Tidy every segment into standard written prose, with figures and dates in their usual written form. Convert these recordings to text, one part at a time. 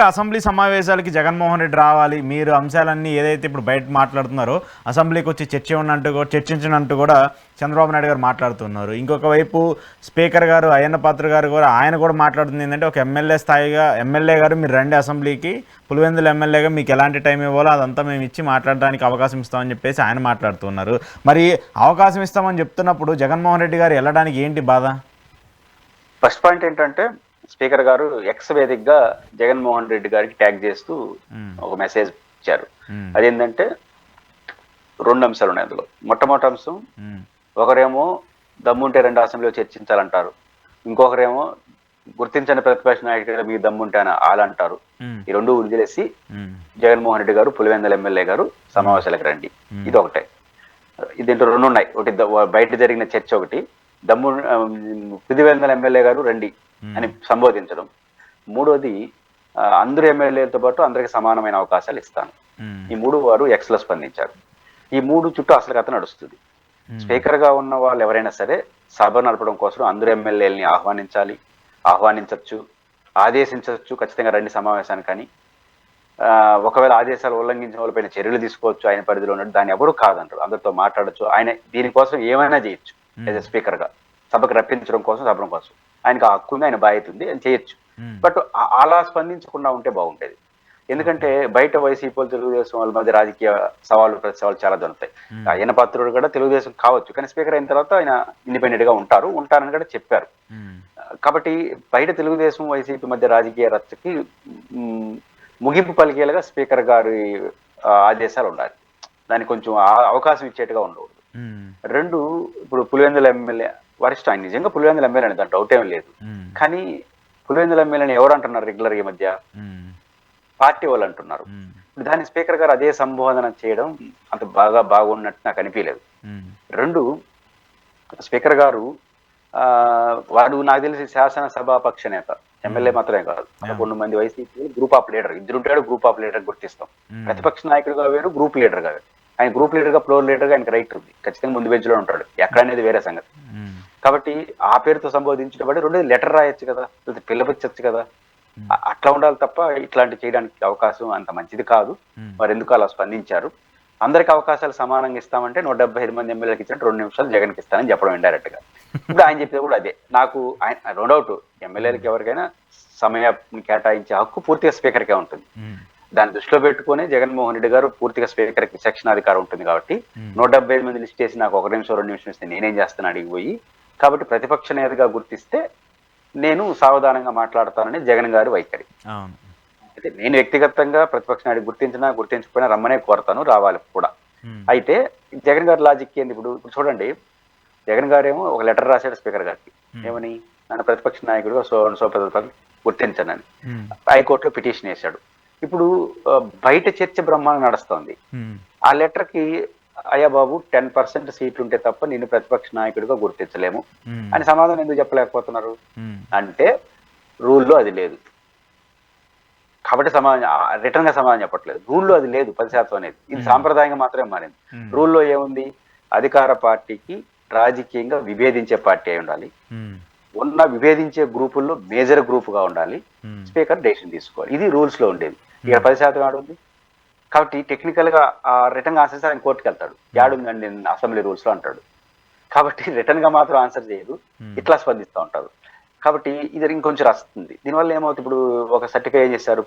Assembly సమావేశాలకి Jaganmohan Reddy రావాలి, మీరు అంశాలన్నీ ఏదైతే ఇప్పుడు బయట మాట్లాడుతున్నారో అసెంబ్లీకి వచ్చి చర్చించినట్టు కూడా చంద్రబాబు నాయుడు గారు మాట్లాడుతున్నారు. ఇంకొక వైపు స్పీకర్ గారు అయ్యన్న పాత్ర గారు కూడా ఆయన కూడా మాట్లాడుతుంది ఏంటంటే, ఒక ఎమ్మెల్యే స్థాయిగా ఎమ్మెల్యే గారు మీరు రండి అసెంబ్లీకి, పులివెందుల ఎమ్మెల్యేగా మీకు ఎలాంటి టైం ఇవ్వాలో అదంతా మేము ఇచ్చి మాట్లాడడానికి అవకాశం ఇస్తామని చెప్పేసి ఆయన మాట్లాడుతున్నారు. మరి అవకాశం ఇస్తామని చెప్తున్నప్పుడు జగన్మోహన్ రెడ్డి గారు వెళ్ళడానికి ఏంటి బాధ? ఫస్ట్ పాయింట్ ఏంటంటే, స్పీకర్ గారు ఎక్స్ వేదికగా జగన్మోహన్ రెడ్డి గారికి ట్యాగ్ చేస్తూ ఒక మెసేజ్ ఇచ్చారు. అదేంటంటే 2 అంశాలు ఉన్నాయి అందులో. మొట్టమొదటి అంశం, ఒకరేమో దమ్ముంటే 2 అసెంబ్లీలో చర్చించాలంటారు, ఇంకొకరేమో గుర్తించని ప్రతిపక్ష నాయకుడిగా మీకు దమ్ముంటే అని వాళ్ళంటారు. ఈ 2 వదిలేసి జగన్మోహన్ రెడ్డి గారు పులివెందుల ఎమ్మెల్యే గారు సమావేశాలకు రండి, ఇది ఒకటే. దీంట్లో 2 ఉన్నాయి. ఒకటి బయట జరిగిన చర్చ, ఒకటి పులివెందుల ఎమ్మెల్యే గారు రండి అని సంబోధించడం. మూడోది, అందరు ఎమ్మెల్యేలతో పాటు అందరికి సమానమైన అవకాశాలు ఇస్తాను. ఈ 3 వారు ఎక్స్ లో స్పందించారు. ఈ 3 చుట్టూ అసలు కథ నడుస్తుంది. స్పీకర్ గా ఉన్న వాళ్ళు ఎవరైనా సరే సభ నడపడం కోసం అందరు ఎమ్మెల్యేలని ఆహ్వానించవచ్చు, ఆదేశించవచ్చు, ఖచ్చితంగా రండి సమావేశానికి అని. ఒకవేళ ఆదేశాలు ఉల్లంఘించిన వాళ్ళపైన చర్యలు తీసుకోవచ్చు, ఆయన పరిధిలో ఉన్నట్టు. దాన్ని ఎవరు కాదంటారు, అందరితో మాట్లాడచ్చు. ఆయన దీనికోసం ఏమైనా చేయొచ్చు. యాజ్ ఎ స్పీకర్ గా సభకు రప్పించడం కోసం, సభడం కోసం ఆయనకు ఆ హక్కు ఉంది, ఆయన బాధ్యత ఉంది, ఆయన చేయొచ్చు. బట్ అలా స్పందించకుండా ఉంటే బాగుండేది. ఎందుకంటే బయట వైసీపీ తెలుగుదేశం వాళ్ళ మధ్య రాజకీయ సవాళ్ళు ప్రతి సవాళ్ళు చాలా దొరుకుతాయి. అయ్యన్న పాత్రుడు కూడా తెలుగుదేశం కావచ్చు, కానీ స్పీకర్ అయిన తర్వాత ఆయన ఇండిపెండెంట్ గా ఉంటారని కూడా చెప్పారు. కాబట్టి బయట తెలుగుదేశం వైసీపీ మధ్య రాజకీయ రచ్చకి ముగింపు పలికేలాగా స్పీకర్ గారి ఆదేశాలు ఉండాలి. దానికి కొంచెం అవకాశం ఇచ్చేట్టుగా ఉండకూడదు. 2, ఇప్పుడు పులివెందుల ఎమ్మెల్యే వరిష్ఠ, ఆయన నిజంగా పులివెందుల ఎమ్మెల్యే అని దాంట్లో డౌట్ ఏం లేదు. కానీ పులివెందుల ఎమ్మెల్యేని ఎవరు అంటున్నారు రెగ్యులర్ ఈ మధ్య? పార్టీ వాళ్ళు అంటున్నారు. ఇప్పుడు దాన్ని స్పీకర్ గారు అదే సంబోధన చేయడం అంత బాగున్నట్టు నాకు అనిపించలేదు. 2, స్పీకర్ గారు వాడు నాకు తెలిసి శాసనసభ పక్ష నేత, ఎమ్మెల్యే మాత్రమే కాదు, 11 మంది వైసీపీ గ్రూప్ ఆఫ్ లీడర్, ఇద్దరుంటాడు గ్రూప్ ఆఫ్ లీడర్ గుర్తిస్తాం. ప్రతిపక్ష నాయకుడిగా వేరు, గ్రూప్ లీడర్ గా వేరు. ఆయన గ్రూప్ లీడర్ గా, ఫ్లోర్ లీడర్ గా ఆయనకి రైట్ ఉంది, ఖచ్చితంగా ముందు బెంచ్ లో ఉంటాడు, ఎక్కడనేది వేరే సంగతి. కాబట్టి ఆ పేరుతో సంబోధించబడి 2 లెటర్ రాయొచ్చు కదా, పిల్లపచ్చు కదా. అట్లా ఉండాలి తప్ప ఇట్లాంటి చేయడానికి అవకాశం అంత మంచిది కాదు. మరి ఎందుకు అలా స్పందించారు? అందరికి అవకాశాలు సమానంగా ఇస్తామంటే 175 మంది ఎమ్మెల్యేలకు ఇచ్చినట్టు 2 నిమిషాలు జగన్కి ఇస్తానని చెప్పడం ఇండైరెక్ట్ గా. ఇప్పుడు ఆయన చెప్పేది కూడా అదే. నాకు ఆయన నో డౌట్ ఎమ్మెల్యేలకు ఎవరికైనా సమయాన్ని కేటాయించే హక్కు పూర్తిగా స్పీకర్కే ఉంటుంది. దాన్ని దృష్టిలో పెట్టుకుని జగన్మోహన్ రెడ్డి గారు పూర్తిగా స్పీకర్ కి శిక్షణ అధికారం ఉంటుంది కాబట్టి 175 మంది లిస్ట్ చేసి నాకు 1 నిమిషం 2 నిమిషం ఇస్తే నేనేం చేస్తాను అడిగిపోయి. కాబట్టి ప్రతిపక్ష నేతగా గుర్తిస్తే నేను సావధానంగా మాట్లాడతానని జగన్ గారి వైఖరి. అయితే నేను వ్యక్తిగతంగా ప్రతిపక్ష నాయుడు గుర్తించకపోయినా రమ్మనే కోరతాను, రావాలి కూడా. అయితే జగన్ గారి లాజిక్ ఏంది? ఇప్పుడు చూడండి, జగన్ గారు ఏమో ఒక లెటర్ రాశాడు స్పీకర్ గారికి, ఏమని, నన్ను ప్రతిపక్ష నాయకుడుగా సో గుర్తించనని. హైకోర్టులో పిటిషన్ వేశాడు. ఇప్పుడు బయట చర్చ బ్రహ్మాండం నడుస్తోంది. ఆ లెటర్ కి, అయ్యా బాబు 10% సీట్లు ఉంటే తప్ప నేను ప్రతిపక్ష నాయకుడిగా గుర్తించలేము అని సమాధానం ఎందుకు చెప్పలేకపోతున్నారు? అంటే రూల్లో అది లేదు కాబట్టి రిటర్న్ గా సమాధానం చెప్పట్లేదు. రూల్లో అది లేదు 10% అనేది. ఇది సాంప్రదాయంగా మాత్రమే మారింది. రూల్లో ఏముంది? అధికార పార్టీకి రాజకీయంగా విభేదించే పార్టీ అయి ఉండాలి, ఉన్న విభేదించే గ్రూపుల్లో మేజర్ గ్రూప్ గా ఉండాలి, స్పీకర్ డెసిషన్ తీసుకోవాలి. ఇది రూల్స్ లో ఉండేది. ఇక 10% ఆడుంది కాబట్టి టెక్నికల్ గా రిటర్న్ ఆన్సర్ ఆయన కోర్టుకు వెళ్తాడు, యాడుందండి అసెంబ్లీ రూల్స్ లో అంటాడు. కాబట్టి రిటర్న్ గా మాత్రం ఆన్సర్ చేయదు, ఇట్లా స్పందిస్తూ ఉంటారు. కాబట్టి ఇది ఇంకొంచెం రాస్తుంది. దీనివల్ల ఏమవుతుంది? ఇప్పుడు ఒక సర్టిఫై ఏం చేశారు,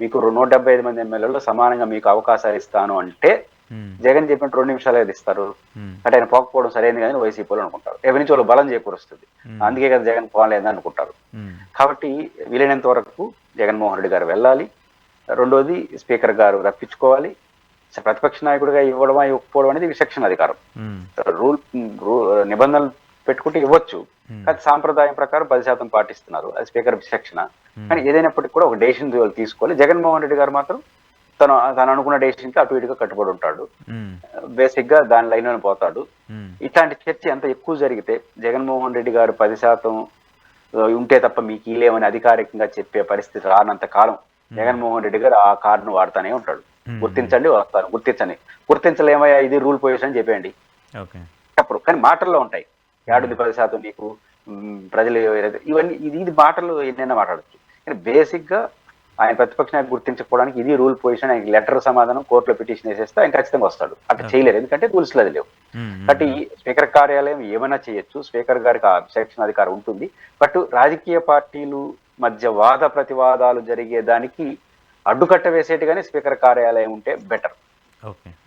మీకు 175 మంది ఎమ్మెల్యేలో సమానంగా మీకు అవకాశాలు ఇస్తాను అంటే జగన్ చెప్పినట్టు 2 నిమిషాలు ఏది ఇస్తారు అంటే ఆయన పోకపోవడం సరైనది కానీ వైసీపీలో అనుకుంటారు. ఎవరి నుంచి వాళ్ళు బలం చేకూరుస్తుంది, అందుకే కదా జగన్ పోలేదని అనుకుంటారు. కాబట్టి వీలైనంత వరకు జగన్మోహన్ రెడ్డి గారు వెళ్ళాలి. 2వది, స్పీకర్ గారు రప్పించుకోవాలి. ప్రతిపక్ష నాయకుడిగా ఇవ్వకపోవడం అనేది విచక్షణ అధికారం. నిబంధనలు పెట్టుకుంటే ఇవ్వచ్చు, కానీ సాంప్రదాయం ప్రకారం 10% పాటిస్తున్నారు, అది స్పీకర్ విచక్షణ. కానీ ఏదైనప్పటికీ కూడా ఒక డెసిషన్ తీసుకోవాలి. జగన్మోహన్ రెడ్డి గారు మాత్రం తను అనుకున్న డెసిషన్ కి అటు ఇటుగా కట్టుబడి ఉంటాడు, బేసిక్ గా దాని లైన్ లో పోతాడు. ఇట్లాంటి చర్చ ఎంత ఎక్కువ జరిగితే, జగన్మోహన్ రెడ్డి గారు 10% ఉంటే తప్ప మీకు ఇలేమని అధికారికంగా చెప్పే పరిస్థితి రానంత కాలం జగన్మోహన్ రెడ్డి గారు ఆ కార్డును వాడుతూనే ఉంటాడు. గుర్తించండి, వస్తాను, గుర్తించలేమయ్యా, ఇది రూల్ పొజిషన్ అని చెప్పేయండి అప్పుడు. కానీ మాటల్లో ఉంటాయి, 10% నీకు ప్రజలు ఇవన్నీ, ఇది మాటలు ఎన్నైనా మాట్లాడచ్చు. కానీ బేసిక్ గా ఆయన ప్రతిపక్ష నాయకుడు గుర్తించకపోవడానికి ఇది రూల్ పొజిషన్, ఆయనకి లెటర్ సమాధానం కోర్టులో పిటిషన్ వేసేస్తే ఆయన ఖచ్చితంగా వస్తాడు. అట్లా చేయలేరు, ఎందుకంటే రూల్స్ అది లేవు. కాబట్టి స్పీకర్ కార్యాలయం ఏమైనా చేయొచ్చు, స్పీకర్ గారికి ఆ అబ్జెక్షన్ అధికారం ఉంటుంది. బట్ రాజకీయ పార్టీలు మధ్య వాద ప్రతివాదాలు జరిగేదానికి అడ్డుకట్ట వేసేట్టుగానే స్పీకర్ కార్యాలయం ఉంటే బెటర్. ఓకే.